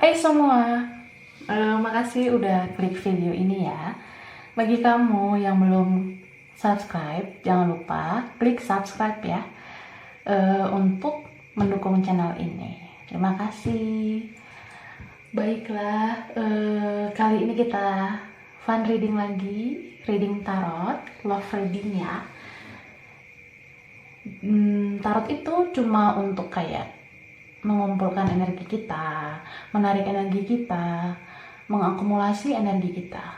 Hai semua, makasih udah klik video ini ya. Bagi kamu yang belum subscribe, jangan lupa klik subscribe ya, untuk mendukung channel ini. Terima kasih. Baiklah, kali ini kita fun reading lagi, reading tarot, love reading ya. Tarot itu cuma untuk kayak mengumpulkan energi kita, menarik energi kita, mengakumulasi energi kita.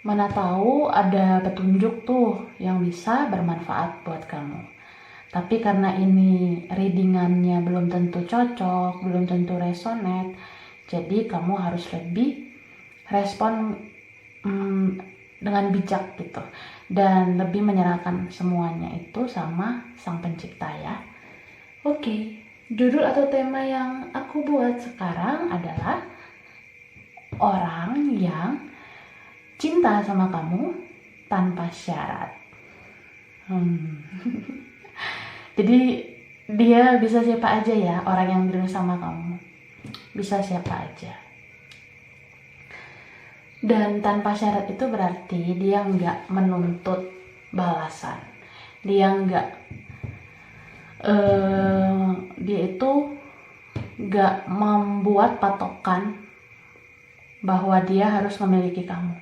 Mana tahu ada petunjuk tuh yang bisa bermanfaat buat kamu. Tapi karena ini readingannya belum tentu cocok, belum tentu resonate, jadi kamu harus lebih respon dengan bijak gitu, dan lebih menyerahkan semuanya itu sama Sang Pencipta ya. Oke, judul atau tema yang aku buat sekarang adalah orang yang cinta sama kamu tanpa syarat. Jadi dia bisa siapa aja ya, orang yang bilang sama kamu. Bisa siapa aja. Dan tanpa syarat itu berarti dia nggak menuntut balasan. Dia itu gak membuat patokan bahwa dia harus memiliki kamu.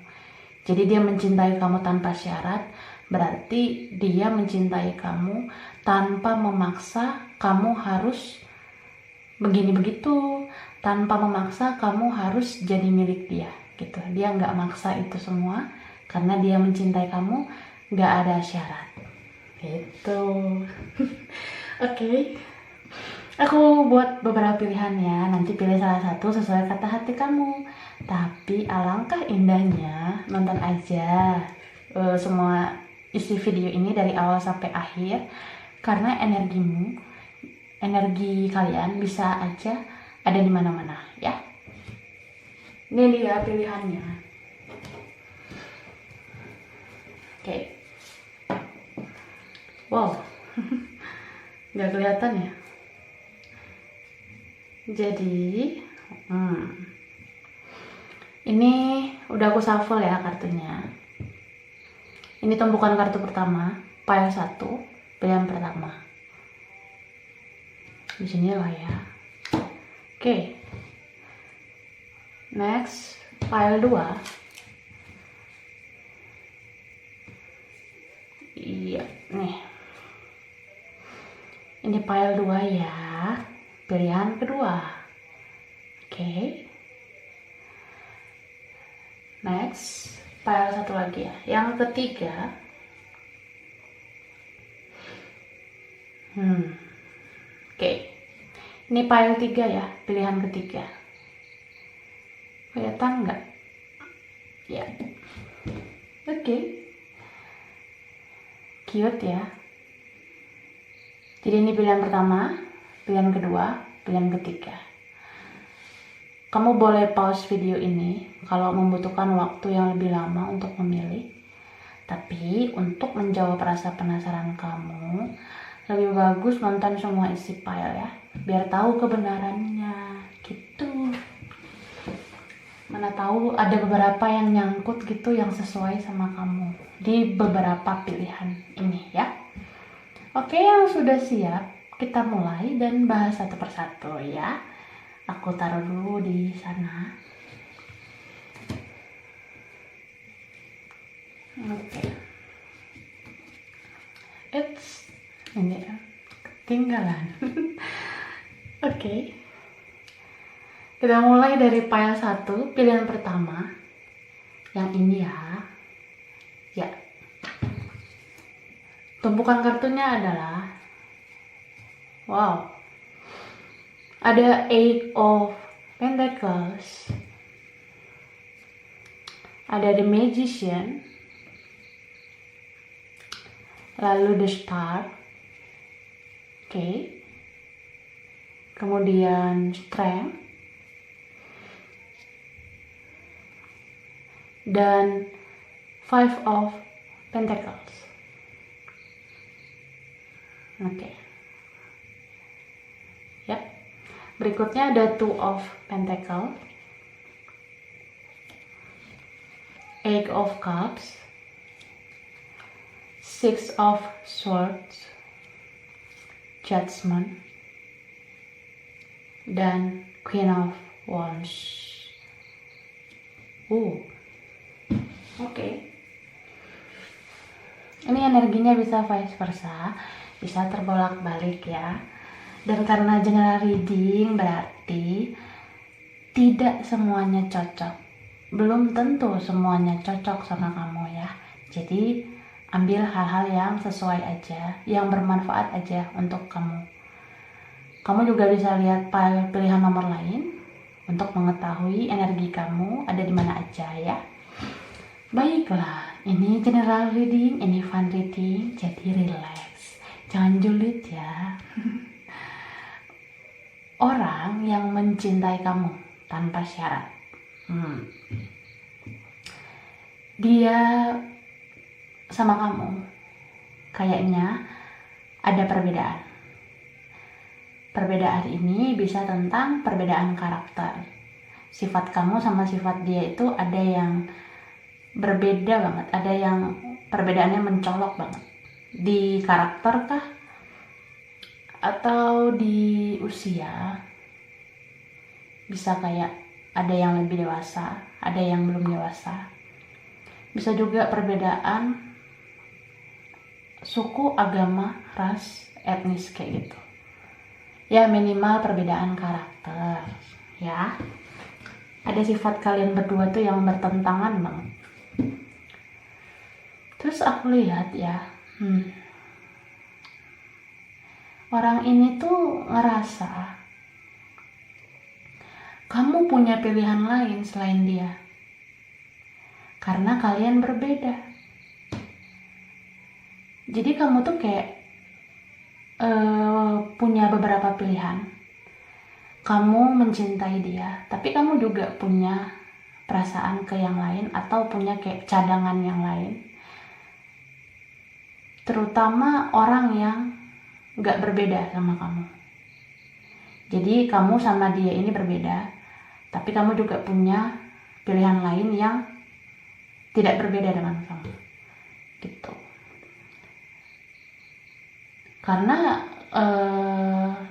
Jadi dia mencintai kamu tanpa syarat, berarti dia mencintai kamu tanpa memaksa kamu harus begini begitu, tanpa memaksa kamu harus jadi milik dia gitu. Dia gak maksa itu semua karena dia mencintai kamu, gak ada syarat gitu. Oke. Aku buat beberapa pilihan ya, nanti pilih salah satu sesuai kata hati kamu. Tapi alangkah indahnya nonton aja semua isi video ini dari awal sampai akhir, karena energi kalian bisa aja ada di mana-mana ya. Ini dia pilihannya. Oke. Wow. Nggak kelihatan ya. Jadi ini udah aku shuffle ya kartunya. Ini tumpukan kartu pertama, pile 1, pilihan pertama. Di sini lah ya. Oke. Next, pile 2. Iya, nih. Ini pile 2 ya. Pilihan kedua. Oke. Next, pile 1 lagi ya. Yang ketiga. Oke. Ini pile 3 ya, pilihan ketiga. Kelihatan nggak? Ya. Oke. Cute ya. Jadi ini pilihan pertama, pilihan kedua, pilihan ketiga. Kamu boleh pause video ini kalau membutuhkan waktu yang lebih lama untuk memilih. Tapi untuk menjawab rasa penasaran kamu, lebih bagus nonton semua isi file ya, biar tahu kebenarannya gitu. Mana tahu ada beberapa yang nyangkut gitu yang sesuai sama kamu di beberapa pilihan ini ya. Oke, yang sudah siap, kita mulai dan bahas satu persatu ya. Aku taruh dulu di sana. Oke. Ini ya, ketinggalan. Oke. Kita mulai dari pile 1, pilihan pertama. Yang ini ya. Ya. Tumpukan kartunya adalah, wow, ada 8 of Pentacles, ada The Magician, lalu The Star, oke, kemudian Strength, dan 5 of Pentacles. Oke. Ya. Berikutnya ada Two of Pentacle, Eight of Cups, Six of Swords, Judgment, dan Queen of Wands. Oke. Ini energinya bisa vice versa, bisa terbolak-balik ya. Dan karena general reading berarti tidak semuanya cocok. Belum tentu semuanya cocok sama kamu ya. Jadi ambil hal-hal yang sesuai aja, yang bermanfaat aja untuk kamu. Kamu juga bisa lihat pilihan nomor lain untuk mengetahui energi kamu ada di mana aja ya. Baiklah, ini general reading, ini fun reading, jadi relax. Jangan julid ya. Orang yang mencintai kamu tanpa syarat. Dia sama kamu kayaknya ada perbedaan. Perbedaan ini bisa tentang perbedaan karakter. Sifat kamu sama sifat dia itu ada yang berbeda banget, ada yang perbedaannya mencolok banget. Di karakter kah? Atau di usia? Bisa kayak ada yang lebih dewasa, ada yang belum dewasa. Bisa juga perbedaan suku, agama, ras, etnis kayak gitu. Ya minimal perbedaan karakter ya. Ada sifat kalian berdua tuh yang bertentangan banget. Terus aku lihat ya, orang ini tuh ngerasa kamu punya pilihan lain selain dia. Karena kalian berbeda. Jadi kamu tuh kayak punya beberapa pilihan. Kamu mencintai dia, tapi kamu juga punya perasaan ke yang lain atau punya kayak cadangan yang lain. Terutama orang yang gak berbeda sama kamu. Jadi kamu sama dia ini berbeda, tapi kamu juga punya pilihan lain yang tidak berbeda dengan kamu. Gitu. Karena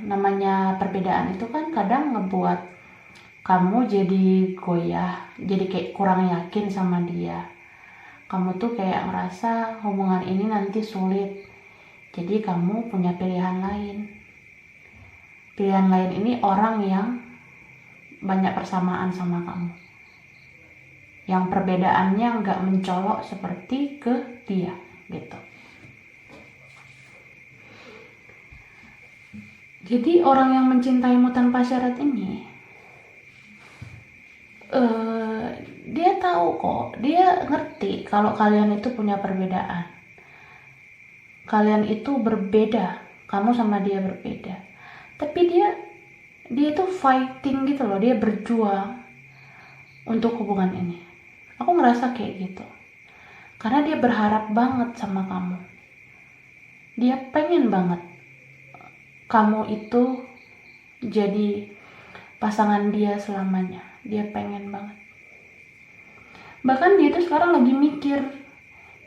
namanya perbedaan itu kan kadang ngebuat kamu jadi goyah, jadi kayak kurang yakin sama dia. Kamu tuh kayak ngerasa hubungan ini nanti sulit. Jadi kamu punya pilihan lain. Pilihan lain ini orang yang banyak persamaan sama kamu. Yang perbedaannya nggak mencolok seperti ke dia, gitu. Jadi orang yang mencintaimu tanpa syarat ini, dia tahu kok, dia ngerti kalau kalian itu punya perbedaan. Kalian itu berbeda, kamu sama dia berbeda. Tapi dia itu fighting gitu loh, dia berjuang untuk hubungan ini. Aku ngerasa kayak gitu. Karena dia berharap banget sama kamu. Dia pengen banget kamu itu jadi pasangan dia selamanya. Dia pengen banget. Bahkan dia tuh sekarang lagi mikir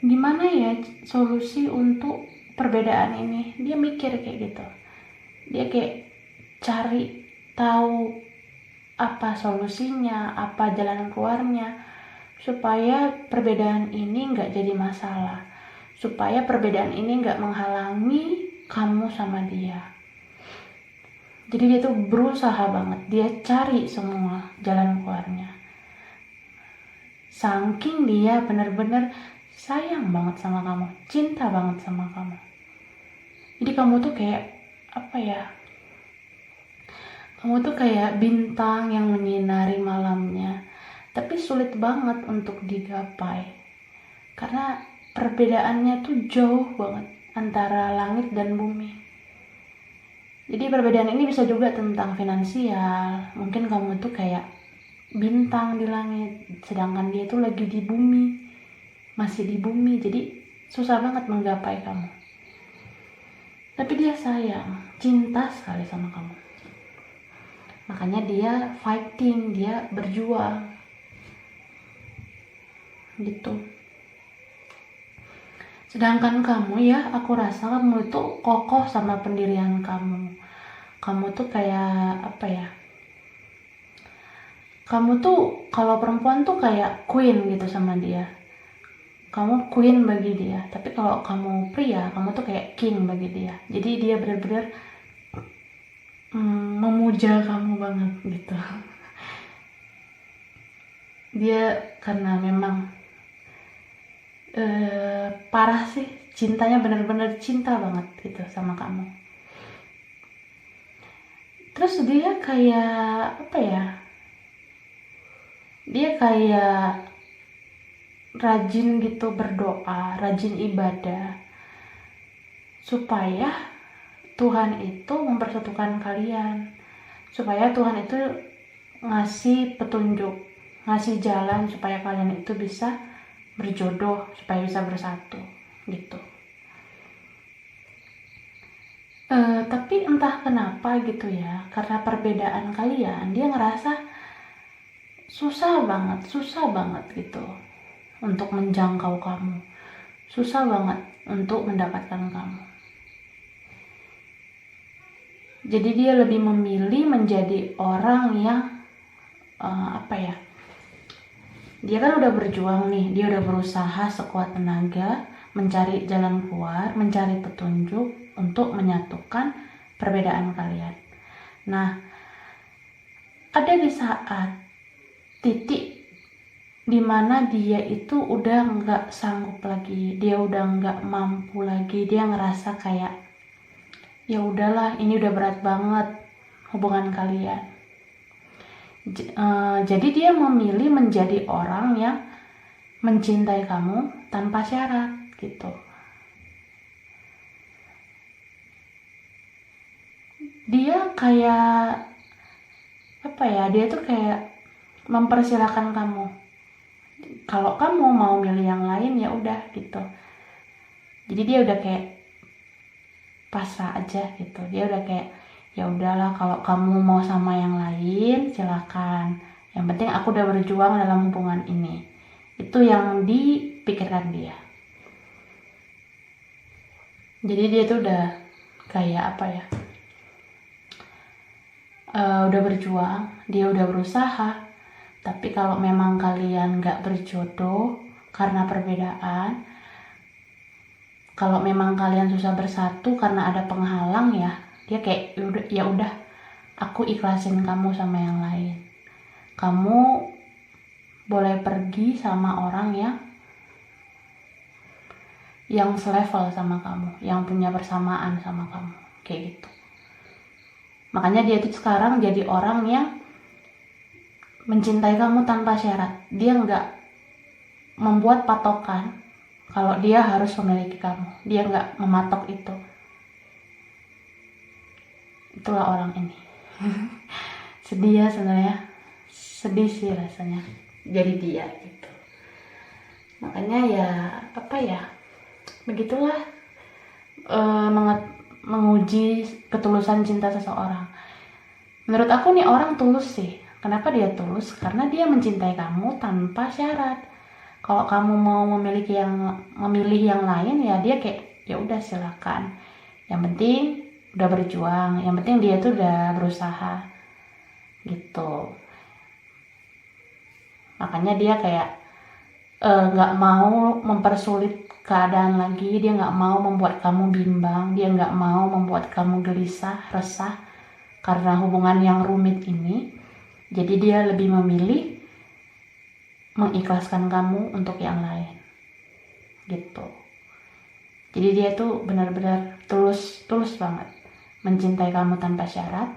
gimana ya solusi untuk perbedaan ini. Dia mikir kayak gitu. Dia kayak cari tahu apa solusinya, apa jalan keluarnya, supaya perbedaan ini nggak jadi masalah, supaya perbedaan ini nggak menghalangi kamu sama dia. Jadi dia tuh berusaha banget, dia cari semua jalan keluarnya. Saking dia bener-bener sayang banget sama kamu, cinta banget sama kamu. Jadi kamu tuh kayak apa ya? Kamu tuh kayak bintang yang menyinari malamnya, tapi sulit banget untuk digapai. Karena perbedaannya tuh jauh banget antara langit dan bumi. Jadi perbedaan ini bisa juga tentang finansial. Mungkin kamu tuh kayak bintang di langit, sedangkan dia tuh lagi di bumi, masih di bumi. Jadi susah banget menggapai kamu. Tapi dia sayang, cinta sekali sama kamu. Makanya dia fighting, dia berjuang gitu. Sedangkan kamu ya, aku rasa kamu itu kokoh sama pendirian kamu. Kamu tuh kayak apa ya, kamu tuh kalau perempuan tuh kayak queen gitu sama dia. Kamu queen bagi dia, tapi kalau kamu pria, kamu tuh kayak king bagi dia. Jadi dia benar-benar memuja kamu banget gitu. Dia karena memang parah sih, cintanya benar-benar cinta banget gitu sama kamu. Terus dia kayak apa ya, dia kayak rajin gitu berdoa, rajin ibadah, supaya Tuhan itu mempersatukan kalian, supaya Tuhan itu ngasih petunjuk, ngasih jalan supaya kalian itu bisa berjodoh, supaya bisa bersatu gitu. Tapi entah kenapa gitu ya, karena perbedaan kalian, dia ngerasa susah banget gitu untuk menjangkau kamu, susah banget untuk mendapatkan kamu. Jadi dia lebih memilih menjadi orang yang apa ya, dia kan udah berjuang nih, dia udah berusaha sekuat tenaga mencari jalan keluar, mencari petunjuk untuk menyatukan perbedaan kalian. Nah, ada di saat titik dimana dia itu udah nggak sanggup lagi, dia udah nggak mampu lagi, dia ngerasa kayak ya udahlah, ini udah berat banget hubungan kalian. Jadi dia memilih menjadi orang yang mencintai kamu tanpa syarat gitu. Dia kayak apa ya, dia tuh kayak mempersilahkan kamu, kalau kamu mau milih yang lain ya udah gitu. Jadi dia udah kayak pasrah aja gitu, dia udah kayak ya udahlah, kalau kamu mau sama yang lain silakan, yang penting aku udah berjuang dalam hubungan ini. Itu yang dipikirkan dia. Jadi dia tuh udah kayak apa ya, udah berjuang, dia udah berusaha. Tapi kalau memang kalian gak berjodoh karena perbedaan, kalau memang kalian susah bersatu karena ada penghalang ya, dia kayak ya udah, aku ikhlasin kamu sama yang lain. Kamu boleh pergi sama orang yang selevel sama kamu, yang punya persamaan sama kamu, kayak gitu. Makanya dia tuh sekarang jadi orang yang mencintai kamu tanpa syarat. Dia nggak membuat patokan kalau dia harus memiliki kamu. Dia nggak mematok itu. Itulah orang ini. Sedih ya sebenarnya. Sedih sih rasanya jadi dia gitu. Makanya ya apa ya, begitulah menguji ketulusan cinta seseorang. Menurut aku nih orang tulus sih. Kenapa dia tulus? Karena dia mencintai kamu tanpa syarat. Kalau kamu mau memilih yang lain ya dia kayak ya udah silakan. Yang penting udah berjuang, yang penting dia tuh udah berusaha gitu. Makanya dia kayak nggak mau mempersulit keadaan lagi, dia nggak mau membuat kamu bimbang, dia nggak mau membuat kamu gelisah, resah karena hubungan yang rumit ini. Jadi dia lebih memilih mengikhlaskan kamu untuk yang lain gitu. Jadi dia tuh benar-benar tulus banget mencintai kamu tanpa syarat.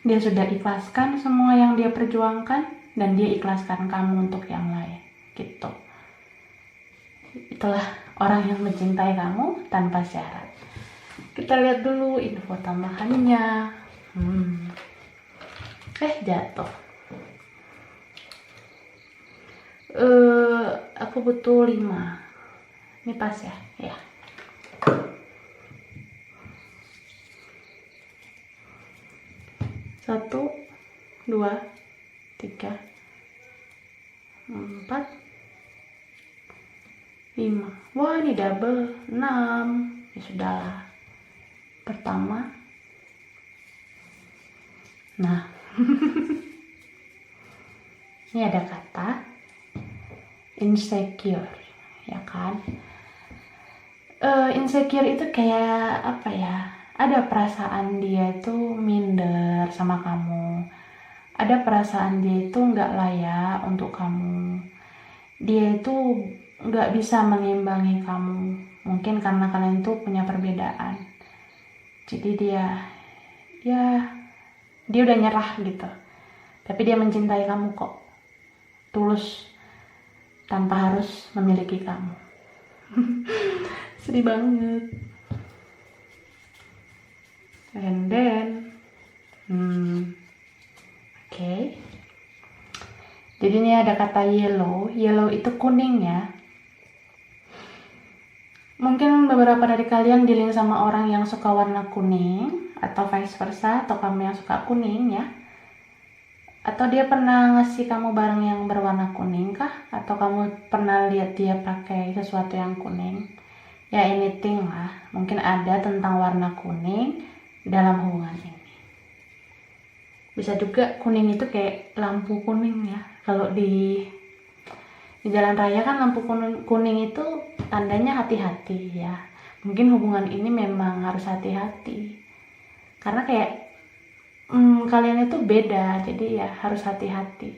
Dia sudah ikhlaskan semua yang dia perjuangkan dan dia ikhlaskan kamu untuk yang lain gitu. Itulah orang yang mencintai kamu tanpa syarat. Kita lihat dulu info tambahannya. Jatuh. Aku butuh 5. Ini pas ya? Ya. 1, 2, 3, 4, 5. Wah, ini double 6. Ya sudahlah. Pertama. Nah. Ini ada kata insecure, ya kan? Insecure itu kayak apa ya? Ada perasaan dia itu minder sama kamu. Ada perasaan dia itu nggak layak untuk kamu. Dia itu nggak bisa mengimbangi kamu. Mungkin karena kalian itu punya perbedaan. Jadi dia udah nyerah gitu. Tapi dia mencintai kamu kok. Tulus, tanpa harus memiliki kamu. Sedih banget. And then oke. Jadi ini ada kata yellow. Yellow itu kuning ya. Mungkin beberapa dari kalian dealing sama orang yang suka warna kuning, atau vice versa, atau kamu yang suka kuning ya. Atau dia pernah ngasih kamu barang yang berwarna kuning kah? Atau kamu pernah lihat dia pakai sesuatu yang kuning? Ya anything lah. Mungkin ada tentang warna kuning dalam hubungan ini. Bisa juga kuning itu kayak lampu kuning ya. Kalau di jalan raya kan lampu kuning itu tandanya hati-hati ya. Mungkin hubungan ini memang harus hati-hati. Karena kayak kalian itu beda, jadi ya harus hati-hati.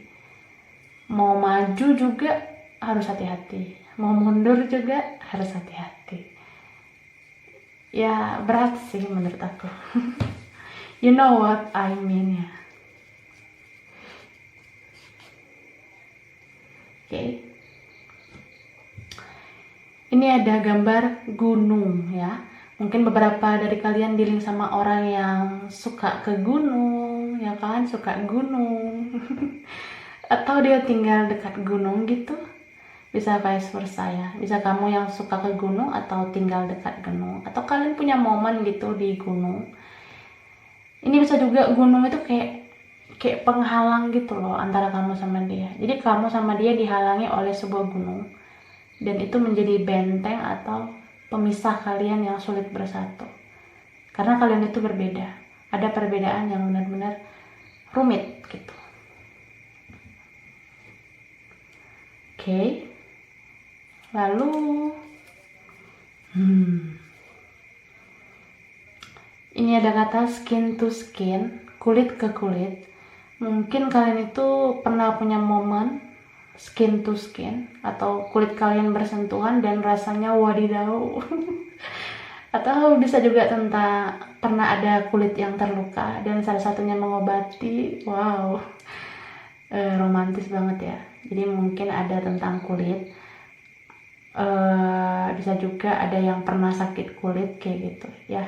Mau maju juga harus hati-hati, mau mundur juga harus hati-hati. Ya berat sih menurut aku. You know what I mean ya. Oke. Ini ada gambar gunung ya. Mungkin beberapa dari kalian dealing sama orang yang suka ke gunung, ya kan? Suka gunung. Atau dia tinggal dekat gunung gitu. Bisa vice versa ya. Bisa kamu yang suka ke gunung atau tinggal dekat gunung. Atau kalian punya momen gitu di gunung. Ini bisa juga gunung itu kayak penghalang gitu loh antara kamu sama dia. Jadi kamu sama dia dihalangi oleh sebuah gunung. Dan itu menjadi benteng atau pemisah kalian yang sulit bersatu. Karena kalian itu berbeda. Ada perbedaan yang benar-benar rumit gitu. Oke. Lalu ini ada kata skin to skin, kulit ke kulit. Mungkin kalian itu pernah punya momen skin to skin atau kulit kalian bersentuhan dan rasanya wadidaw. Atau bisa juga tentang pernah ada kulit yang terluka dan salah satunya mengobati. Wow, romantis banget ya. Jadi mungkin ada tentang kulit. Bisa juga ada yang pernah sakit kulit kayak gitu ya.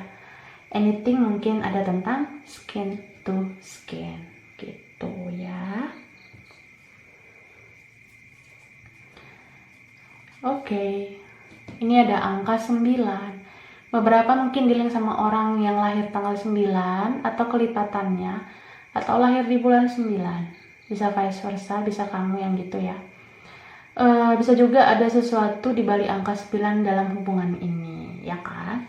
Anything mungkin ada tentang skin to skin gitu ya. Oke, ini ada angka 9. Beberapa mungkin dealing sama orang yang lahir tanggal 9 atau kelipatannya, atau lahir di bulan 9. Bisa vice versa, bisa kamu yang gitu ya. Bisa juga ada sesuatu di balik angka 9 dalam hubungan ini, ya kan?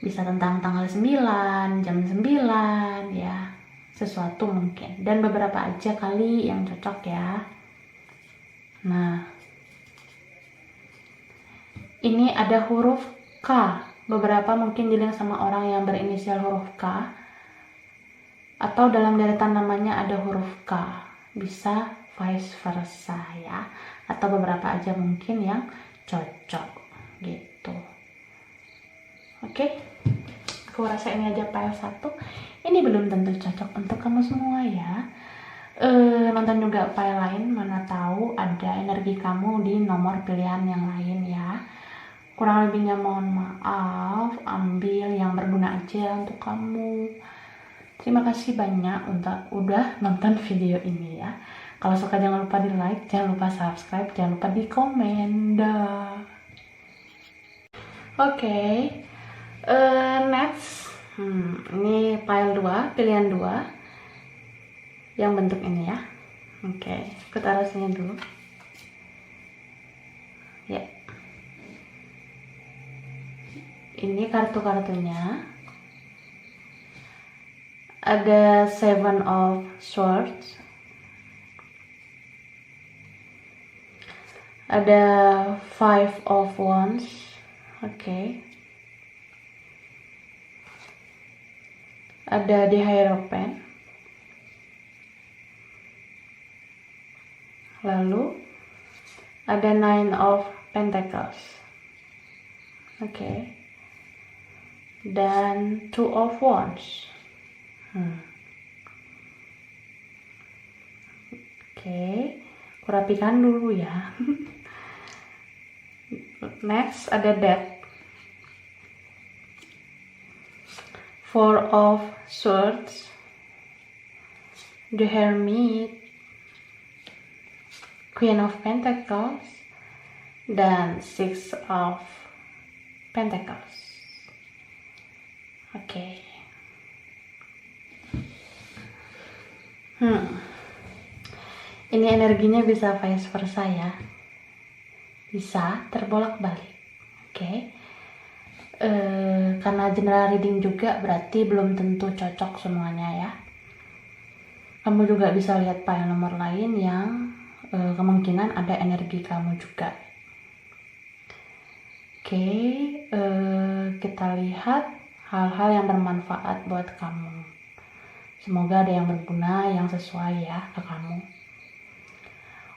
Bisa tentang tanggal 9, jam 9, ya. Sesuatu mungkin. Dan beberapa aja kali yang cocok ya. Nah, ini ada huruf K. Beberapa mungkin dealing sama orang yang berinisial huruf K. Atau dalam deretan namanya ada huruf K. Bisa vice versa ya. Atau beberapa aja mungkin yang cocok gitu. Oke. Aku rasa ini aja file 1. Ini belum tentu cocok untuk kamu semua ya. Nonton juga file lain, mana tahu ada energi kamu di nomor pilihan yang lain ya. Kurang lebihnya mohon maaf, ambil yang berguna aja untuk kamu. Terima kasih banyak udah nonton video ini ya. Kalau suka jangan lupa di like, jangan lupa subscribe, jangan lupa di komen. Oke. Next. Ini file 2, pilihan 2. yang bentuk ini ya. Oke, aku taruh sini dulu. Ya. Ini kartu-kartunya. Ada Seven of Swords. Ada Five of Wands. Oke. Ada The Hierophant. Lalu ada Nine of Pentacles. Oke. Dan Two of Wands. Oke, aku rapikan dulu ya. Next ada Death. Four of Swords. The Hermit. Queen of Pentacles. Dan Six of Pentacles. Oke. Ini energinya bisa vice versa ya. Bisa terbolak-balik. Oke. Karena general reading juga berarti belum tentu cocok semuanya ya. Kamu juga bisa lihat file nomor lain yang kemungkinan ada energi kamu juga. Oke, kita lihat hal-hal yang bermanfaat buat kamu. Semoga ada yang berguna, yang sesuai ya ke kamu.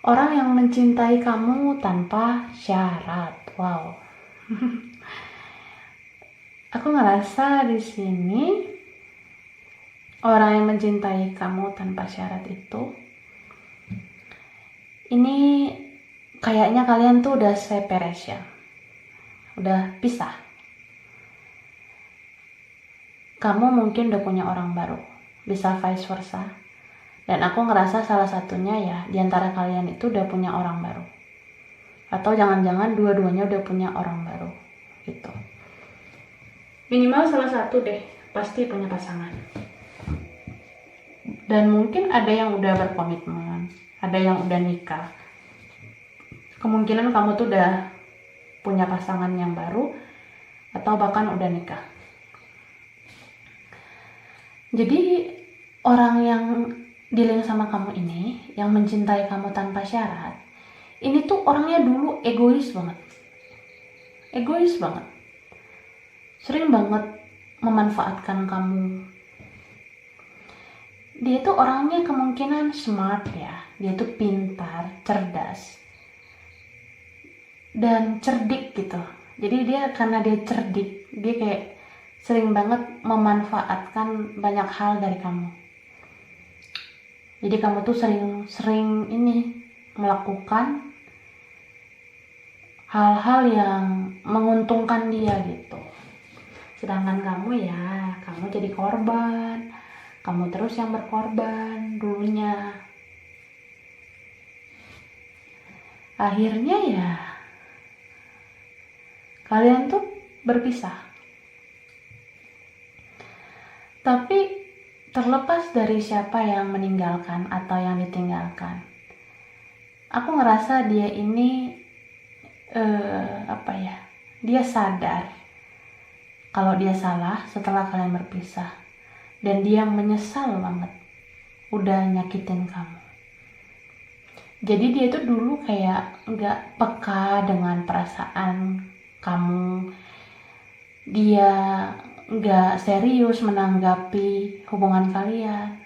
Orang yang mencintai kamu tanpa syarat. Wow. Aku ngerasa di sini orang yang mencintai kamu tanpa syarat itu, ini kayaknya kalian tuh udah separation, udah pisah. Kamu mungkin udah punya orang baru, bisa vice versa. Dan aku ngerasa salah satunya ya, diantara kalian itu udah punya orang baru. Atau jangan-jangan dua-duanya udah punya orang baru, gitu. Minimal salah satu deh, pasti punya pasangan. Dan mungkin ada yang udah berkomitmen, ada yang udah nikah. Kemungkinan kamu tuh udah punya pasangan yang baru, atau bahkan udah nikah. Jadi orang yang dealing sama kamu ini, yang mencintai kamu tanpa syarat, ini tuh orangnya dulu egois banget. Egois banget. Sering banget memanfaatkan kamu. Dia tuh orangnya kemungkinan smart ya. Dia tuh pintar, cerdas, dan cerdik gitu. Jadi dia karena dia cerdik, dia kayak sering banget memanfaatkan banyak hal dari kamu. Jadi kamu tuh sering ini melakukan hal-hal yang menguntungkan dia gitu. Sedangkan kamu ya, kamu jadi korban. Kamu terus yang berkorban dulunya. Akhirnya ya, kalian tuh berpisah. Tapi terlepas dari siapa yang meninggalkan atau yang ditinggalkan, aku ngerasa dia ini dia sadar kalau dia salah setelah kalian berpisah, dan dia menyesal banget udah nyakitin kamu. Jadi dia tuh dulu kayak gak peka dengan perasaan kamu. Dia gak serius menanggapi hubungan kalian.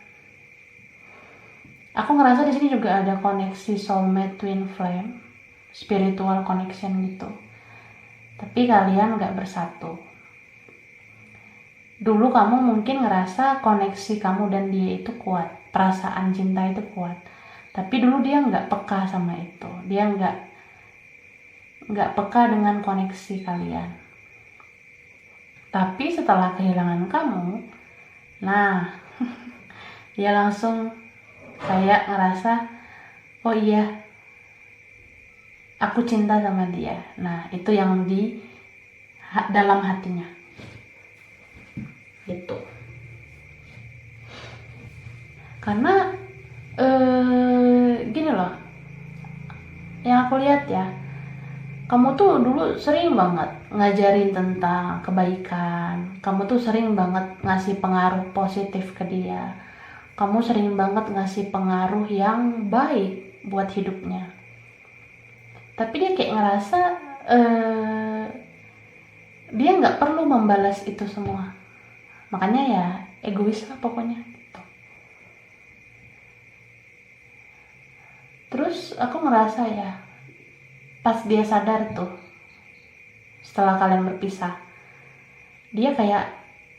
Aku ngerasa di sini juga ada koneksi soulmate twin flame, spiritual connection gitu. Tapi kalian gak bersatu. Dulu kamu mungkin ngerasa koneksi kamu dan dia itu kuat, perasaan cinta itu kuat. Tapi dulu dia gak peka sama itu. Dia gak peka dengan koneksi kalian. Tapi setelah kehilangan kamu, nah, dia langsung kayak ngerasa, oh iya, aku cinta sama dia. Nah, itu yang di dalam hatinya. Gitu. Karena Gini loh, yang aku lihat ya, kamu tuh dulu sering banget ngajarin tentang kebaikan, kamu tuh sering banget ngasih pengaruh positif ke dia, kamu sering banget ngasih pengaruh yang baik buat hidupnya. Tapi dia kayak ngerasa dia nggak perlu membalas itu semua, makanya ya egois lah pokoknya gitu. Terus aku ngerasa ya, pas dia sadar tuh setelah kalian berpisah, dia kayak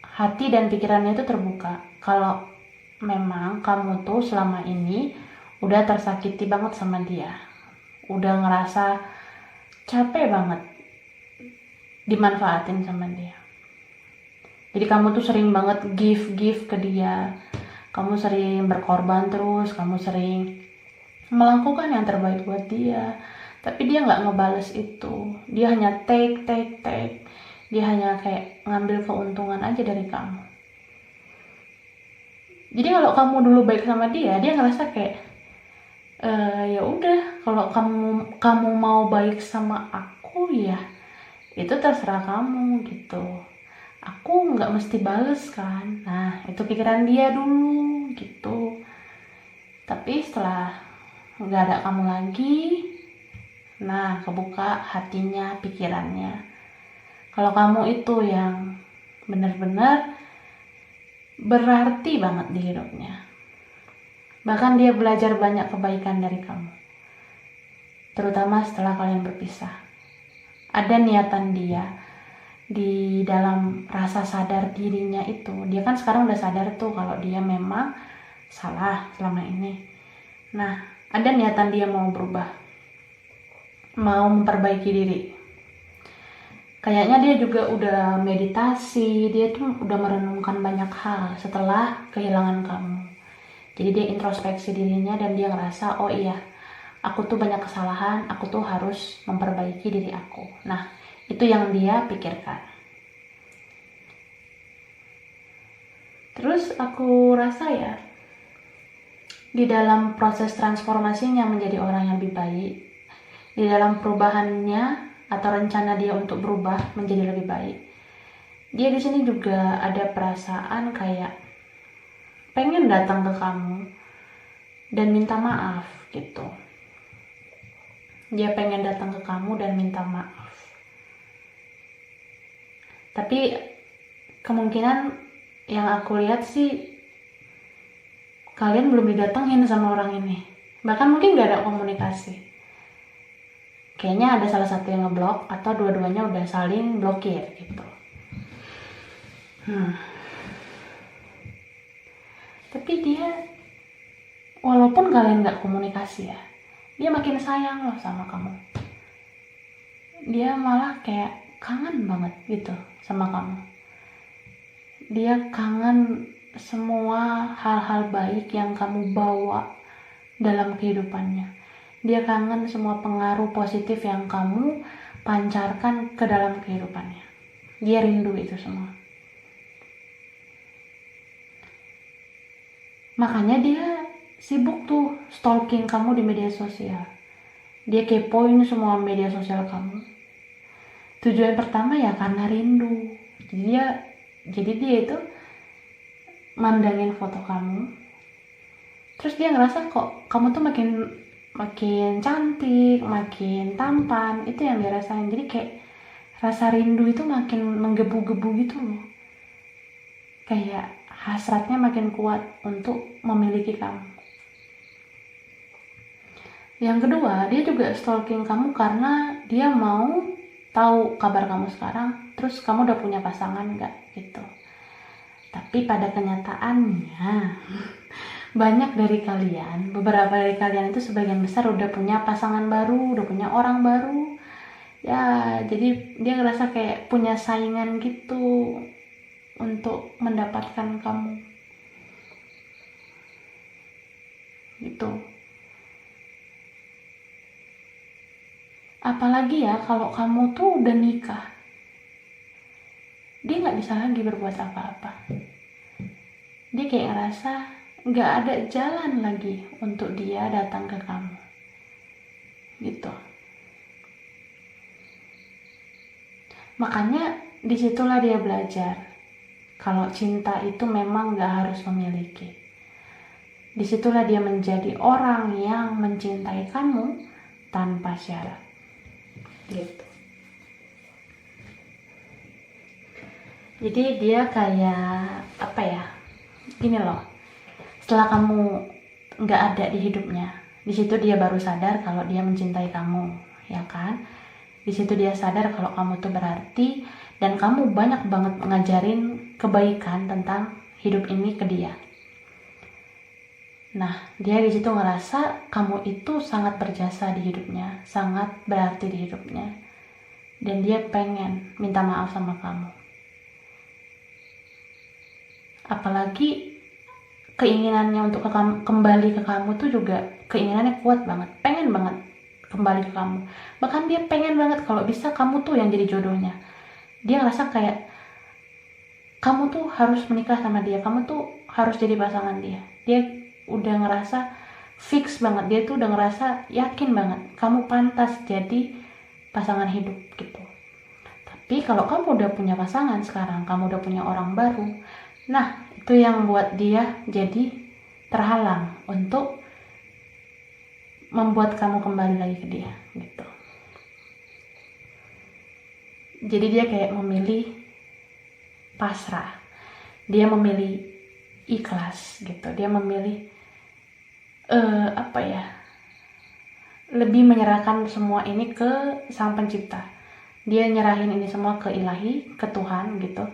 hati dan pikirannya itu terbuka kalau memang kamu tuh selama ini udah tersakiti banget sama dia, udah ngerasa capek banget dimanfaatin sama dia. Jadi kamu tuh sering banget give ke dia, kamu sering berkorban terus, kamu sering melakukan yang terbaik buat dia, tapi dia nggak ngebales itu, dia hanya take, dia hanya kayak ngambil keuntungan aja dari kamu. Jadi kalau kamu dulu baik sama dia ngerasa kayak ya udah, kalau kamu mau baik sama aku ya itu terserah kamu gitu, aku nggak mesti bales kan. Nah itu pikiran dia dulu gitu. Tapi setelah nggak ada kamu lagi, nah kebuka hatinya, pikirannya, kalau kamu itu yang benar-benar berarti banget di hidupnya, bahkan dia belajar banyak kebaikan dari kamu, terutama setelah kalian berpisah. Ada niatan dia di dalam rasa sadar dirinya itu, dia kan sekarang udah sadar tuh kalau dia memang salah selama ini. Nah ada niatan dia mau berubah, mau memperbaiki diri. Kayaknya dia juga udah meditasi, dia tuh udah merenungkan banyak hal setelah kehilangan kamu. Jadi dia introspeksi dirinya dan dia ngerasa, oh iya, aku tuh banyak kesalahan, aku tuh harus memperbaiki diri aku. Nah, itu yang dia pikirkan. Terus aku rasa ya, di dalam proses transformasinya menjadi orang yang lebih baik, di dalam perubahannya atau rencana dia untuk berubah menjadi lebih baik, dia di sini juga ada perasaan kayak pengen datang ke kamu dan minta maaf gitu. Dia pengen datang ke kamu dan minta maaf. Tapi kemungkinan yang aku lihat sih kalian belum didatengin sama orang ini. Bahkan mungkin gak ada komunikasi. Kayaknya ada salah satu yang ngeblok atau dua-duanya udah saling blokir gitu. Tapi dia, walaupun kalian gak komunikasi ya, dia makin sayang loh sama kamu. Dia malah kayak kangen banget gitu sama kamu. Dia kangen semua hal-hal baik yang kamu bawa dalam kehidupannya. Dia kangen semua pengaruh positif yang kamu pancarkan ke dalam kehidupannya. Dia rindu itu semua. Makanya dia sibuk tuh stalking kamu di media sosial. Dia kepoin semua media sosial kamu. Tujuan pertama ya karena rindu. Jadi dia itu mandangin foto kamu. Terus dia ngerasa kok kamu tuh makin cantik, makin tampan. Itu yang dia rasain. Jadi kayak rasa rindu itu makin menggebu-gebu gitu loh. Kayak hasratnya makin kuat untuk memiliki kamu. Yang kedua, dia juga stalking kamu karena dia mau tahu kabar kamu sekarang, terus kamu udah punya pasangan nggak gitu. Tapi pada kenyataannya banyak dari kalian, beberapa dari kalian itu sebagian besar udah punya pasangan baru, udah punya orang baru. Ya, jadi dia ngerasa kayak punya saingan gitu untuk mendapatkan kamu. Gitu. Apalagi ya kalau kamu tuh udah nikah. Dia nggak bisa lagi berbuat apa-apa. Dia kayak ngerasa nggak ada jalan lagi untuk dia datang ke kamu gitu. Makanya disitulah dia belajar kalau cinta itu memang nggak harus memiliki. Disitulah dia menjadi orang yang mencintai kamu tanpa syarat gitu. Jadi dia kayak apa ya, gini loh, setelah kamu nggak ada di hidupnya, di situ dia baru sadar kalau dia mencintai kamu, ya kan? Di situ dia sadar kalau kamu tuh berarti, dan kamu banyak banget ngajarin kebaikan tentang hidup ini ke dia. Nah, dia di situ ngerasa kamu itu sangat berjasa di hidupnya, sangat berarti di hidupnya, dan dia pengen minta maaf sama kamu. Apalagi keinginannya untuk kembali ke kamu tuh juga keinginannya kuat banget, pengen banget kembali ke kamu. Bahkan dia pengen banget kalau bisa kamu tuh yang jadi jodohnya. Dia ngerasa kayak kamu tuh harus menikah sama dia, kamu tuh harus jadi pasangan dia. Dia udah ngerasa fix banget, dia tuh udah ngerasa yakin banget kamu pantas jadi pasangan hidup gitu. Tapi kalau kamu udah punya pasangan sekarang, kamu udah punya orang baru, nah itu yang buat dia jadi terhalang untuk membuat kamu kembali lagi ke dia gitu. Jadi dia kayak memilih pasrah, dia memilih ikhlas gitu, dia memilih lebih menyerahkan semua ini ke Sang Pencipta. Dia nyerahin ini semua ke Ilahi, ke Tuhan gitu.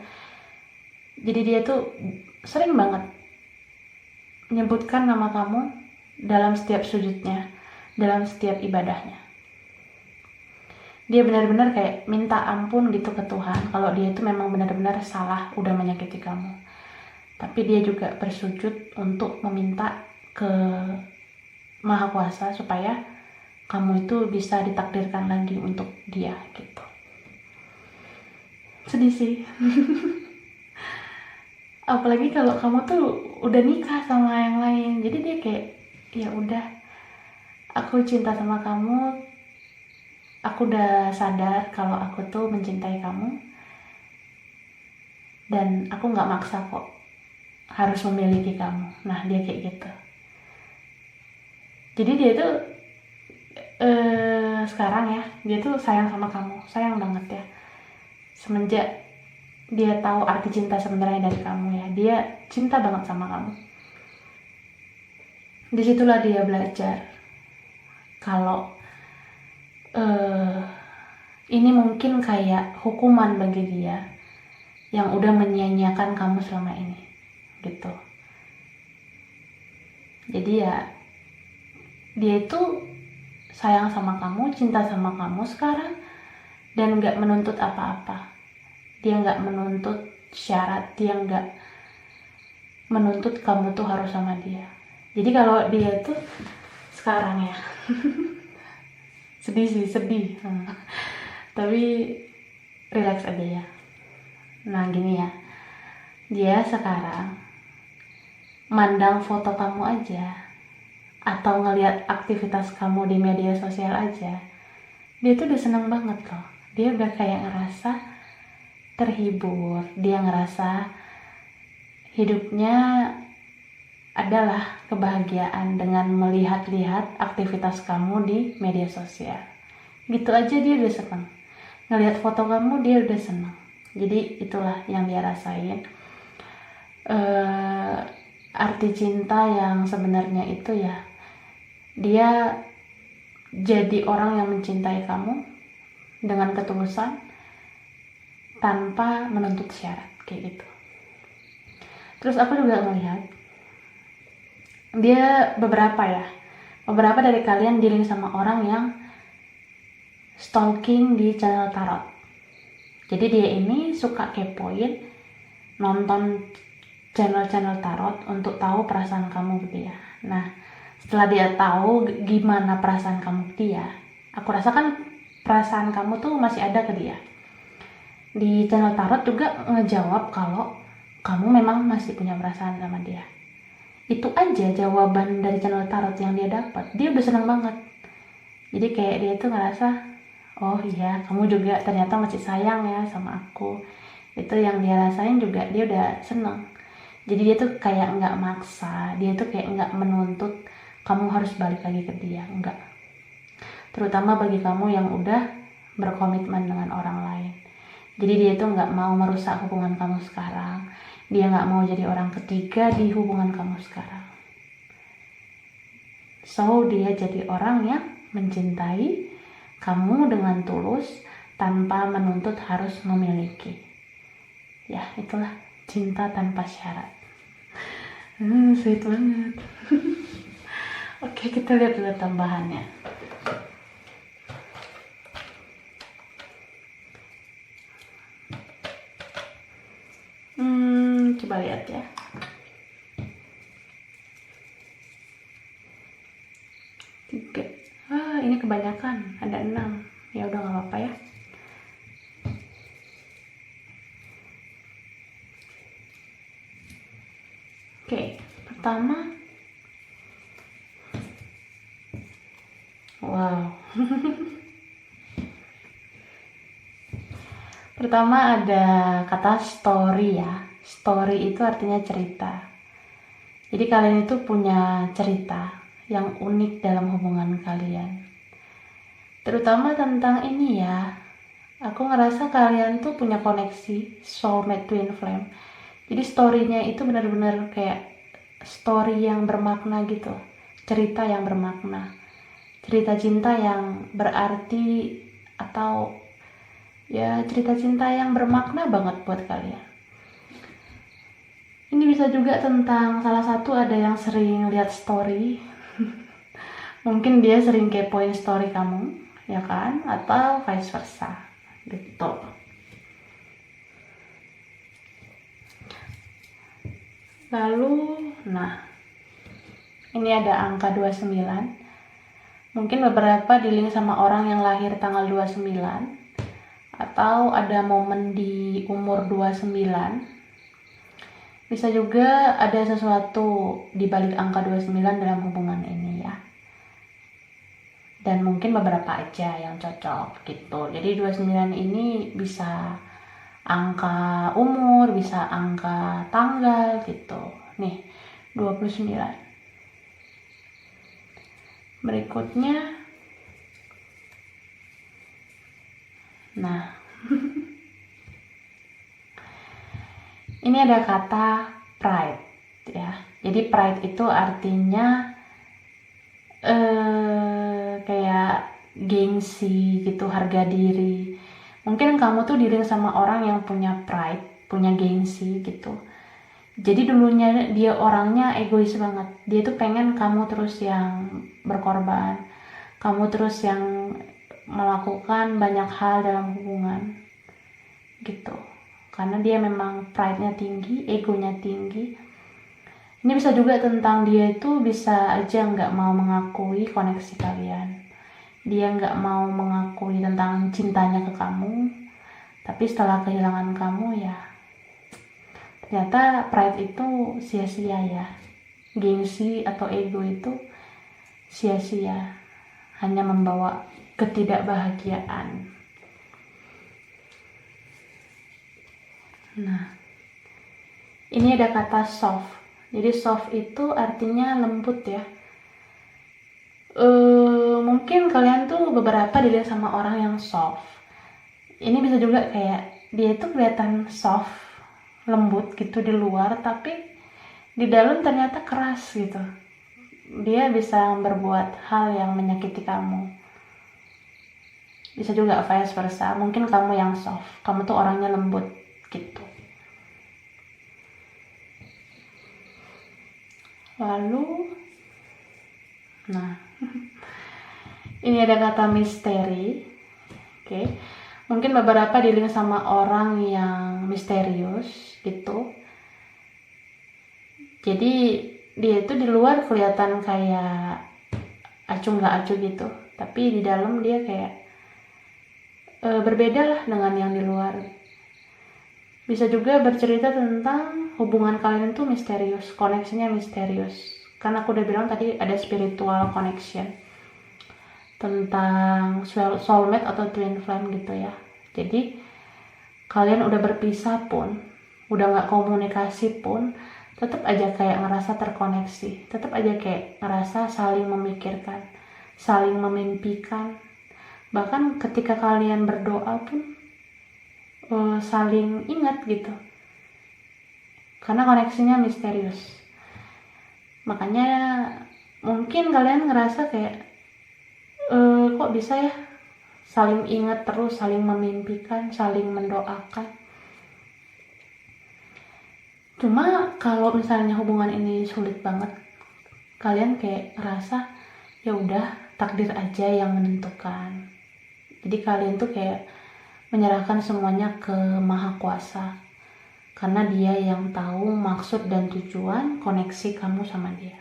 Jadi dia tuh sering banget menyebutkan nama kamu dalam setiap sujudnya, dalam setiap ibadahnya. Dia benar-benar kayak minta ampun gitu ke Tuhan kalau dia itu memang benar-benar salah udah menyakiti kamu. Tapi dia juga bersujud untuk meminta ke Maha Kuasa supaya kamu itu bisa ditakdirkan lagi untuk dia gitu. Sedih sih. Apalagi kalau kamu tuh udah nikah sama yang lain. Jadi dia kayak ya udah, aku cinta sama kamu. Aku udah sadar kalau aku tuh mencintai kamu. Dan aku gak maksa kok harus memiliki kamu. Nah dia kayak gitu. Jadi dia tuh sekarang ya, dia tuh sayang sama kamu, sayang banget ya. Semenjak dia tahu arti cinta sebenarnya dari kamu ya, dia cinta banget sama kamu. Disitulah dia belajar kalau ini mungkin kayak hukuman bagi dia yang udah menyia-nyiakan kamu selama ini gitu. Jadi ya dia itu sayang sama kamu, cinta sama kamu sekarang, dan gak menuntut apa-apa. Dia gak menuntut syarat, dia gak menuntut kamu tuh harus sama dia. Jadi kalau dia tuh sekarang ya sedih tapi relax aja ya. Nah gini ya, dia sekarang mandang foto kamu aja atau ngelihat aktivitas kamu di media sosial aja, dia tuh udah seneng banget loh. Dia udah kayak ngerasa terhibur, dia ngerasa hidupnya adalah kebahagiaan dengan melihat-lihat aktivitas kamu di media sosial. Gitu aja dia udah seneng. Ngelihat foto kamu dia udah seneng. Jadi itulah yang dia rasain. Arti cinta yang sebenarnya itu ya, dia jadi orang yang mencintai kamu dengan ketulusan tanpa menuntut syarat kayak gitu. Terus aku juga melihat dia beberapa dari kalian dealing sama orang yang stalking di channel tarot. Jadi dia ini suka kepoin, nonton channel-channel tarot untuk tahu perasaan kamu ke dia. Nah setelah dia tahu gimana perasaan kamu ke dia, aku rasakan perasaan kamu tuh masih ada ke dia. Di channel tarot juga ngejawab kalau kamu memang masih punya perasaan sama dia. itu aja jawaban dari channel tarot yang dia dapat, dia udah seneng banget. Jadi kayak dia tuh ngerasa, oh iya kamu juga ternyata masih sayang ya sama aku. Itu yang dia rasain juga, dia udah seneng. Jadi dia tuh kayak nggak maksa, dia tuh kayak nggak menuntut kamu harus balik lagi ke dia, enggak. Terutama bagi kamu yang udah berkomitmen dengan orang lain. Jadi dia tuh nggak mau merusak hubungan kamu sekarang. Dia nggak mau jadi orang ketiga di hubungan kamu sekarang. So dia jadi orang yang mencintai kamu dengan tulus tanpa menuntut harus memiliki. Ya itulah cinta tanpa syarat. Sweet banget. Oke, kita lihat dulu tambahannya. Coba lihat ya. Tiga. Ini kebanyakan. Ada 6. Ya udah nggak apa-apa ya. Oke, pertama. Wow. Pertama ada kata story ya. Story itu artinya cerita. Jadi kalian itu punya cerita yang unik dalam hubungan kalian. Terutama tentang ini ya. Aku ngerasa kalian tuh punya koneksi soulmate twin flame. Jadi story-nya itu benar-benar kayak story yang bermakna gitu. Cerita yang bermakna. Cerita cinta yang berarti atau ya cerita cinta yang bermakna banget buat kalian. Ini bisa juga tentang salah satu ada yang sering lihat story. Mungkin dia sering kepoin story kamu, ya kan? Atau vice versa. Gitu. Lalu, nah. Ini ada angka 29. Mungkin beberapa di-link sama orang yang lahir tanggal 29. Atau ada momen di umur 29. Bisa juga ada sesuatu di balik angka 29 dalam hubungan ini ya. Dan mungkin beberapa aja yang cocok gitu. Jadi 29 ini bisa angka umur, bisa angka tanggal gitu. Nih, 29. Berikutnya. Nah. Ini ada kata pride ya. Jadi pride itu artinya kayak gengsi gitu, harga diri. Mungkin kamu tuh diri sama orang yang punya pride, punya gengsi gitu. Jadi dulunya dia orangnya egois banget. Dia tuh pengen kamu terus yang berkorban. Kamu terus yang melakukan banyak hal dalam hubungan. Gitu. Karena dia memang pride-nya tinggi, egonya tinggi. Ini bisa juga tentang dia itu bisa aja nggak mau mengakui koneksi kalian. Dia nggak mau mengakui tentang cintanya ke kamu. Tapi setelah kehilangan kamu ya, ternyata pride itu sia-sia ya. Gengsi atau ego itu sia-sia. Hanya membawa ketidakbahagiaan. Nah, ini ada kata soft. Jadi soft itu artinya lembut ya. Mungkin kalian tuh beberapa dilihat sama orang yang soft. Ini bisa juga kayak dia itu kelihatan soft, lembut gitu di luar, tapi di dalam ternyata keras gitu. Dia bisa berbuat hal yang menyakiti kamu. Bisa juga vice versa. Mungkin kamu yang soft, kamu tuh orangnya lembut gitu. Lalu, nah, ini ada kata misteri. Oke. Mungkin beberapa di-link sama orang yang misterius gitu. Jadi dia itu di luar kelihatan kayak acuh nggak acuh gitu, tapi di dalam dia kayak berbeda lah dengan yang di luar. Bisa juga bercerita tentang hubungan kalian itu misterius, koneksinya misterius. Karena aku udah bilang tadi ada spiritual connection. Tentang soulmate atau twin flame gitu ya. Jadi kalian udah berpisah pun, udah gak komunikasi pun, tetap aja kayak ngerasa terkoneksi. Tetap aja kayak ngerasa saling memikirkan, saling memimpikan. Bahkan ketika kalian berdoa pun saling ingat gitu, karena koneksinya misterius. Makanya mungkin kalian ngerasa kayak kok bisa ya saling ingat terus, saling memimpikan, saling mendoakan. Cuma kalau misalnya hubungan ini sulit banget, kalian kayak ngerasa ya udah takdir aja yang menentukan. Jadi kalian tuh kayak menyerahkan semuanya ke Maha Kuasa, karena dia yang tahu maksud dan tujuan koneksi kamu sama dia.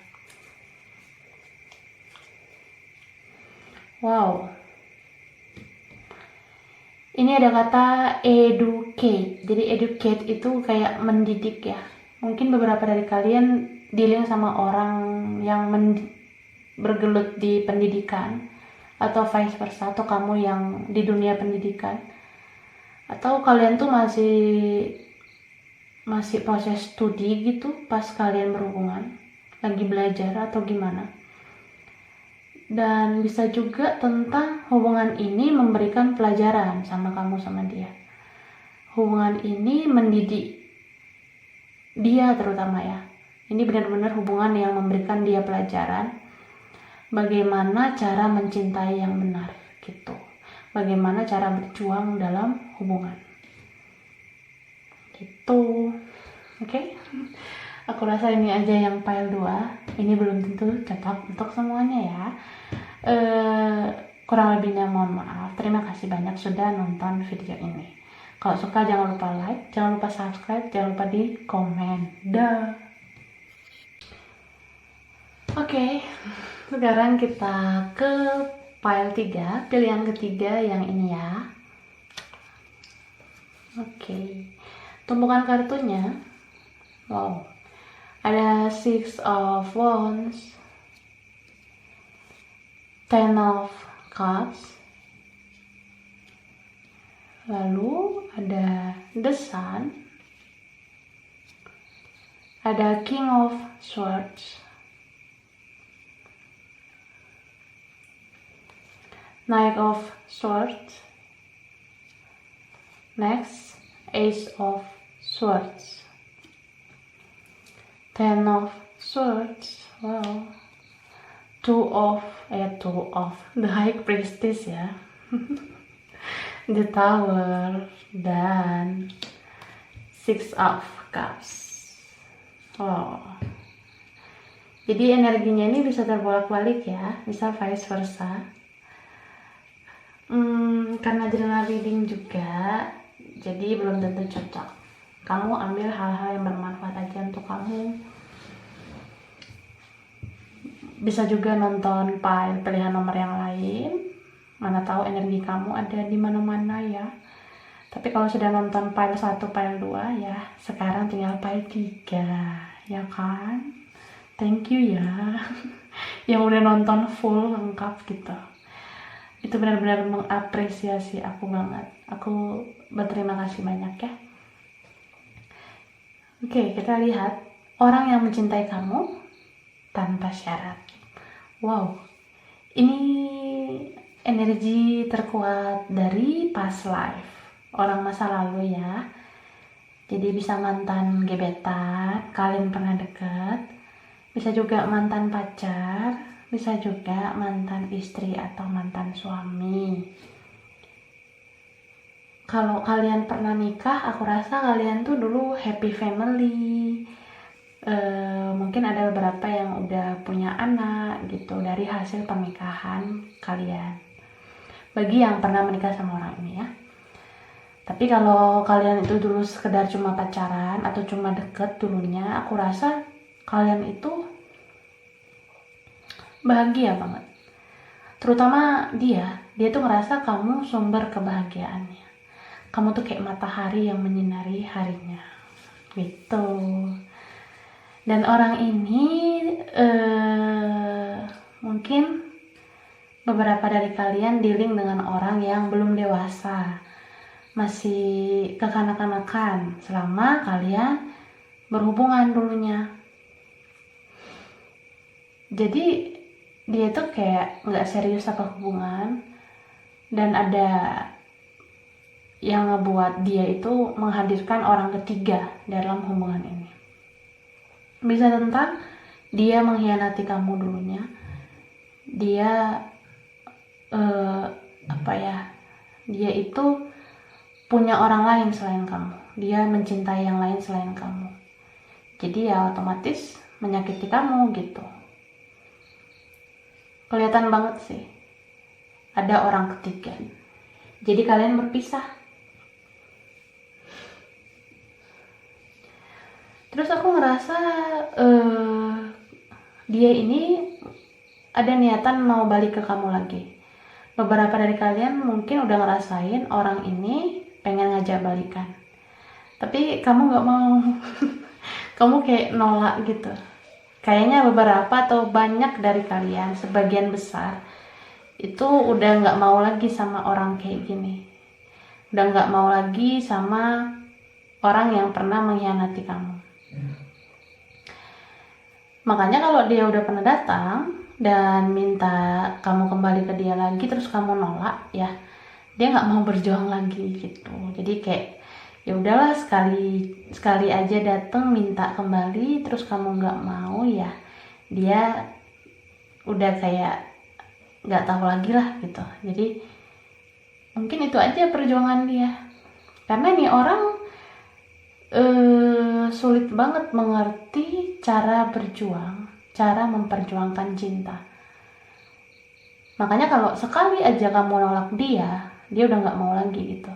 Wow, ini ada kata educate. Jadi educate itu kayak mendidik ya. Mungkin beberapa dari kalian dealing sama orang yang bergelut di pendidikan, atau vice versa, atau kamu yang di dunia pendidikan, atau kalian tuh masih proses studi gitu pas kalian berhubungan, lagi belajar atau gimana. Dan bisa juga tentang hubungan ini memberikan pelajaran sama kamu sama dia. Hubungan ini mendidik dia terutama ya. Ini benar-benar hubungan yang memberikan dia pelajaran bagaimana cara mencintai yang benar gitu. Bagaimana cara berjuang dalam hubungan. Gitu. Oke? Aku rasa ini aja yang file 2. Ini belum tentu cocok untuk semuanya ya. Kurang lebihnya mohon maaf. Terima kasih banyak sudah nonton video ini. Kalau suka jangan lupa like, jangan lupa subscribe, jangan lupa di komen. Dah. Oke, sekarang kita ke file 3, pilihan ketiga yang ini ya. Oke, tumpukan kartunya. Wow, ada 6 of Wands, 10 of Cups, lalu ada The Sun, ada King of Swords, Knight of Swords, next Ace of Swords, 10 of Swords, wow, 2 of The High Priestess ya, The Tower, dan 6 of Cups. Wow. Jadi energinya ini bisa terbolak-balik ya, bisa vice versa. Karena general reading juga, jadi belum tentu cocok. Kamu ambil hal-hal yang bermanfaat aja untuk kamu. Bisa juga nonton pilihan nomor yang lain. Mana tahu energi kamu ada di mana-mana ya. Tapi kalau sudah nonton file 1, file 2 ya, sekarang tinggal file 3, ya kan? Thank you ya. Yang udah nonton full lengkap gitu. Itu benar-benar mengapresiasi aku banget. Aku berterima kasih banyak ya. Oke, kita lihat orang yang mencintai kamu tanpa syarat. Wow, ini energi terkuat dari past life, orang masa lalu ya. Jadi bisa mantan gebetan, kalian pernah deket. Bisa juga mantan pacar, bisa juga mantan istri atau mantan suami. Kalau kalian pernah nikah, aku rasa kalian tuh dulu happy family. Mungkin ada beberapa yang udah punya anak gitu dari hasil pernikahan kalian. Bagi yang pernah menikah sama orang ini ya. Tapi kalau kalian itu dulu sekedar cuma pacaran atau cuma deket dulunya, aku rasa kalian itu bahagia banget. Terutama dia tuh ngerasa kamu sumber kebahagiaannya. kamu tuh kayak matahari yang menyinari harinya gitu. Dan orang ini mungkin beberapa dari kalian dealing dengan orang yang belum dewasa, masih kekanak-kanakan selama kalian berhubungan dulunya. Jadi dia tuh kayak nggak serius apa hubungan, dan ada yang ngebuat dia itu menghadirkan orang ketiga dalam hubungan ini. Bisa tentang dia mengkhianati kamu dulunya, dia dia itu punya orang lain selain kamu, dia mencintai yang lain selain kamu, jadi ya otomatis menyakiti kamu gitu. Kelihatan banget sih ada orang ketiga, jadi kalian berpisah. Terus aku ngerasa dia ini ada niatan mau balik ke kamu lagi. Beberapa dari kalian mungkin udah ngerasain orang ini pengen ngajak balikan, tapi kamu gak mau. Kamu kayak nolak gitu. Kayaknya beberapa atau banyak dari kalian, sebagian besar itu udah gak mau lagi sama orang kayak gini, udah gak mau lagi sama orang yang pernah mengkhianati kamu. Makanya kalau dia udah pernah datang dan minta kamu kembali ke dia lagi terus kamu nolak, ya dia nggak mau berjuang lagi gitu. Jadi kayak ya udahlah, sekali aja datang minta kembali terus kamu nggak mau, ya dia udah kayak nggak tahu lagi lah gitu. Jadi mungkin itu aja perjuangan dia, karena nih orang sulit banget mengerti cara berjuang, cara memperjuangkan cinta. Makanya kalau sekali aja kamu nolak dia udah gak mau lagi gitu.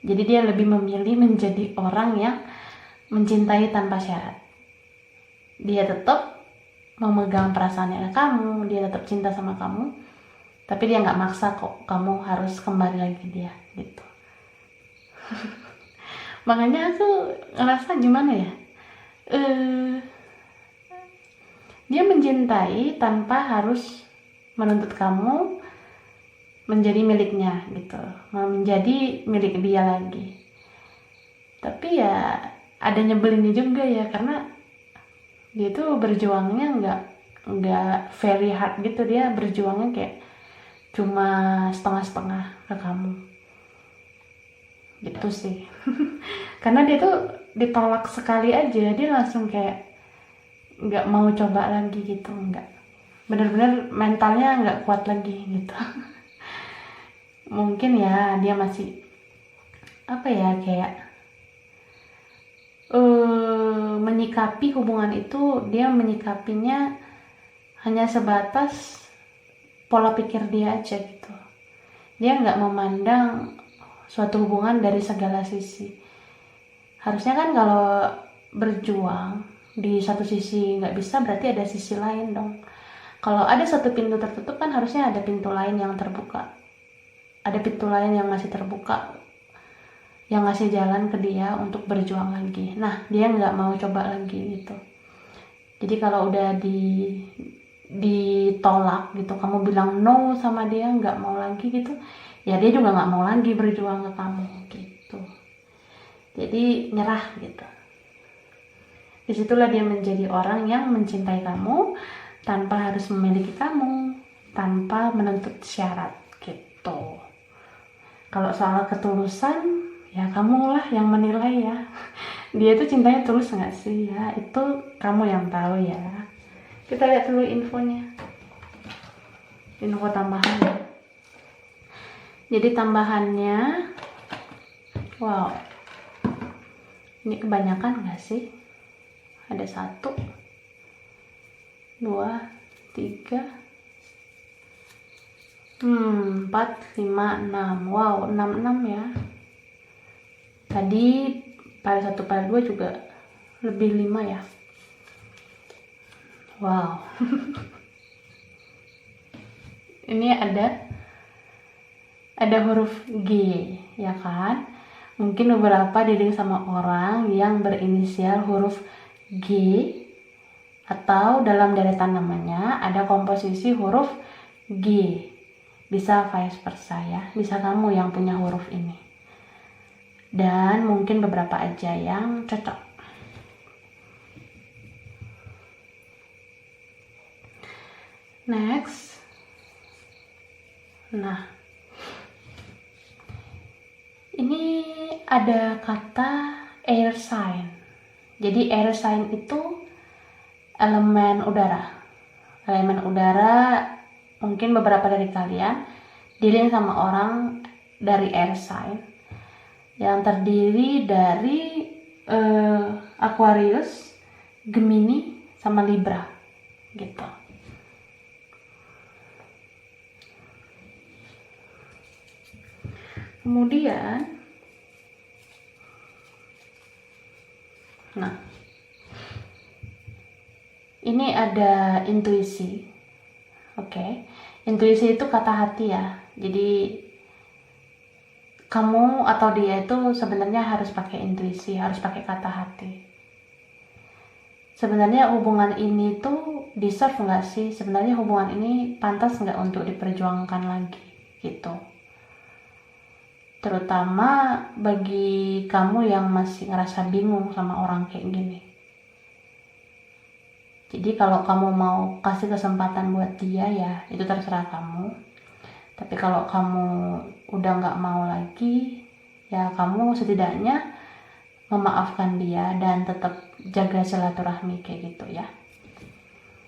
Jadi dia lebih memilih menjadi orang yang mencintai tanpa syarat. Dia tetap memegang perasaannya ke kamu, dia tetap cinta sama kamu, tapi dia gak maksa kok kamu harus kembali lagi dia gitu. Makanya aku ngerasa gimana ya, dia mencintai tanpa harus menuntut kamu menjadi miliknya gitu, menjadi milik dia lagi. Tapi ya ada nyebelinnya juga ya, karena dia tuh berjuangnya nggak very hard gitu. Dia berjuangnya kayak cuma setengah-setengah ke kamu gitu sih. Karena dia tuh ditolak sekali aja dia langsung kayak nggak mau coba lagi gitu, nggak, bener-bener mentalnya nggak kuat lagi gitu. Mungkin ya dia masih kayak menyikapi hubungan itu, dia menyikapinya hanya sebatas pola pikir dia aja gitu. Dia nggak memandang suatu hubungan dari segala sisi. Harusnya kan kalau berjuang di satu sisi nggak bisa, berarti ada sisi lain dong. Kalau ada satu pintu tertutup kan harusnya ada pintu lain yang terbuka, ada pintu lain yang masih terbuka, yang ngasih jalan ke dia untuk berjuang lagi. Nah dia nggak mau coba lagi gitu. Jadi kalau udah ditolak gitu, kamu bilang no sama dia, nggak mau lagi gitu, ya dia juga nggak mau lagi berjuang ke kamu gitu. Jadi nyerah gitu. Disitulah dia menjadi orang yang mencintai kamu tanpa harus memiliki kamu, tanpa menuntut syarat gitu. Kalau soal ketulusan, ya kamulah yang menilai ya. Dia itu cintanya tulus nggak sih ya? Itu kamu yang tahu ya. Kita lihat dulu infonya. Info tambahan. Jadi tambahannya, wow, ini kebanyakan nggak sih? Ada 1, 2, 3, 4, 5, 6. Wow, 6 ya. Tadi file 1 file 2 juga lebih 5 ya. Wow. Ini ada huruf G ya kan. Mungkin beberapa dealing sama orang yang berinisial huruf G, atau dalam deretan namanya ada komposisi huruf G. Bisa vice versa ya, bisa kamu yang punya huruf ini. Dan mungkin beberapa aja yang cocok. Next. Nah, ini ada kata air sign. Jadi air sign itu elemen udara. Elemen udara, mungkin beberapa dari kalian dealing sama orang dari air sign yang terdiri dari Aquarius, Gemini, sama Libra gitu. Kemudian, nah, ini ada intuisi. Oke. Intuisi itu kata hati ya. Jadi kamu atau dia itu sebenarnya harus pakai intuisi, harus pakai kata hati. Sebenarnya hubungan ini tuh deserve nggak sih? Sebenarnya hubungan ini pantas nggak untuk diperjuangkan lagi gitu. Terutama bagi kamu yang masih ngerasa bingung sama orang kayak gini. Jadi kalau kamu mau kasih kesempatan buat dia ya itu terserah kamu. Tapi kalau kamu udah nggak mau lagi, ya kamu setidaknya memaafkan dia dan tetap jaga silaturahmi kayak gitu ya.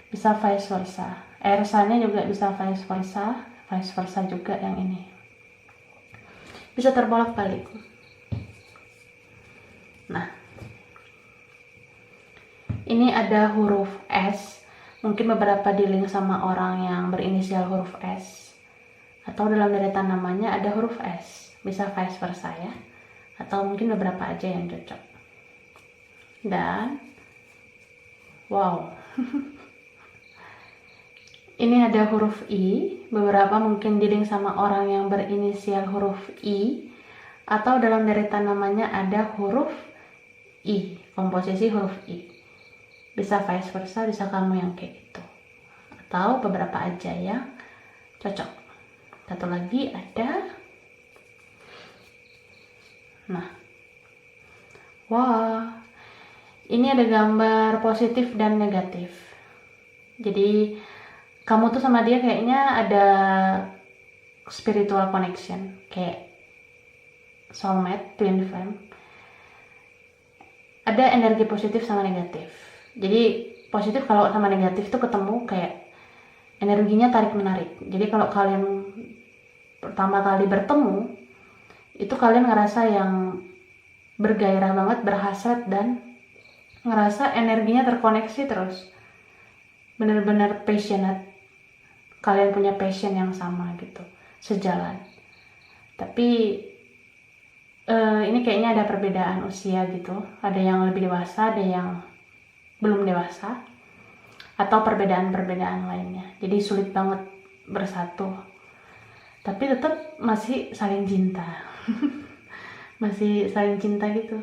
Bisa vice versa. Air sign-nya juga bisa vice versa juga yang ini. Bisa terbolak-balik. Nah, ini ada huruf S. Mungkin beberapa dealing sama orang yang berinisial huruf S. Atau dalam deretan namanya ada huruf S. Bisa vice versa ya. Atau mungkin beberapa aja yang cocok. Dan wow. Ini ada huruf I. Beberapa mungkin dealing sama orang yang berinisial huruf I. Atau dalam deretan namanya ada huruf I. Komposisi huruf I. Bisa vice versa, bisa kamu yang kayak gitu. Atau beberapa aja yang cocok. Satu lagi ada. Nah. Wah. Ini ada gambar positif dan negatif. Jadi kamu tuh sama dia kayaknya ada spiritual connection. Kayak soulmate, twin flame. Ada energi positif sama negatif. Jadi positif kalau sama negatif tuh ketemu kayak energinya tarik menarik. Jadi kalau kalian pertama kali bertemu itu kalian ngerasa yang bergairah banget, berhasrat dan ngerasa energinya terkoneksi terus. Bener-bener passionate. Kalian punya passion yang sama gitu, sejalan. Tapi ini kayaknya ada perbedaan usia gitu. Ada yang lebih dewasa, ada yang belum dewasa, atau perbedaan-perbedaan lainnya. Jadi sulit banget bersatu. Tapi tetap masih saling cinta. Masih saling cinta gitu.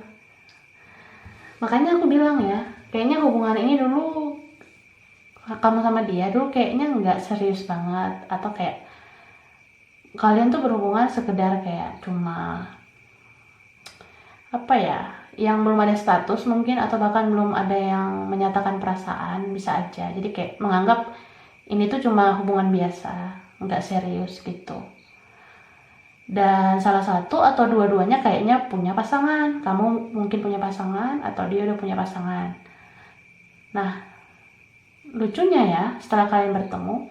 Makanya aku bilang ya, kayaknya hubungan ini dulu kamu sama dia dulu kayaknya nggak serius banget, atau kayak kalian tuh berhubungan sekedar kayak cuma apa ya, yang belum ada status mungkin, atau bahkan belum ada yang menyatakan perasaan, bisa aja. Jadi kayak menganggap ini tuh cuma hubungan biasa, nggak serius gitu. Dan salah satu atau dua-duanya kayaknya punya pasangan. Kamu mungkin punya pasangan atau dia udah punya pasangan. Nah, lucunya ya, setelah kalian bertemu,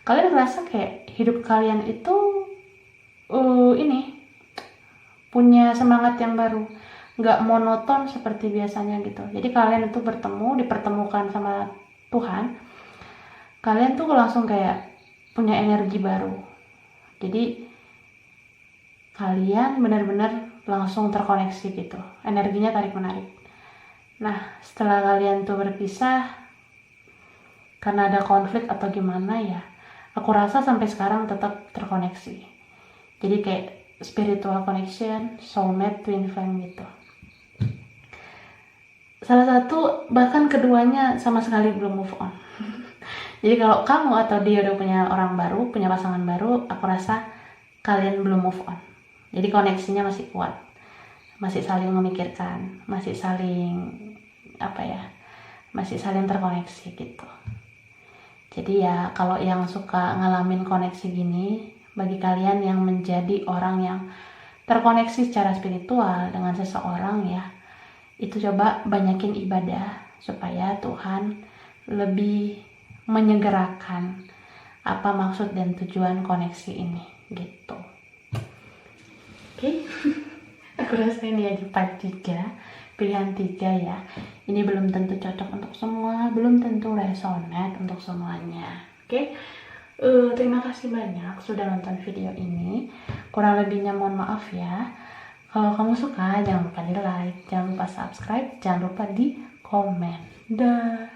kalian ngerasa kayak hidup kalian itu ini punya semangat yang baru, nggak monoton seperti biasanya gitu. Jadi kalian itu bertemu, dipertemukan sama Tuhan, kalian tuh langsung kayak punya energi baru. Jadi kalian benar-benar langsung terkoneksi gitu, energinya tarik menarik. Nah, setelah kalian tuh berpisah karena ada konflik atau gimana ya, aku rasa sampai sekarang tetap terkoneksi. Jadi kayak spiritual connection, soulmate, twin flame gitu. Salah satu bahkan keduanya sama sekali belum move on. Jadi kalau kamu atau dia udah punya orang baru, punya pasangan baru, aku rasa kalian belum move on. Jadi koneksinya masih kuat, masih saling memikirkan, masih saling masih saling terkoneksi gitu. Jadi ya kalau yang suka ngalamin koneksi gini, bagi kalian yang menjadi orang yang terkoneksi secara spiritual dengan seseorang ya, itu coba banyakin ibadah supaya Tuhan lebih menyegerakan apa maksud dan tujuan koneksi ini gitu. Oke. Aku rasa ini aja part 3, pilihan 3 ya. Ini belum tentu cocok untuk semua, belum tentu resonate untuk semuanya. Oke. Terima kasih banyak sudah nonton video ini. Kurang lebihnya mohon maaf ya. Kalau kamu suka jangan lupa di like, jangan lupa subscribe, jangan lupa di komen. Dah.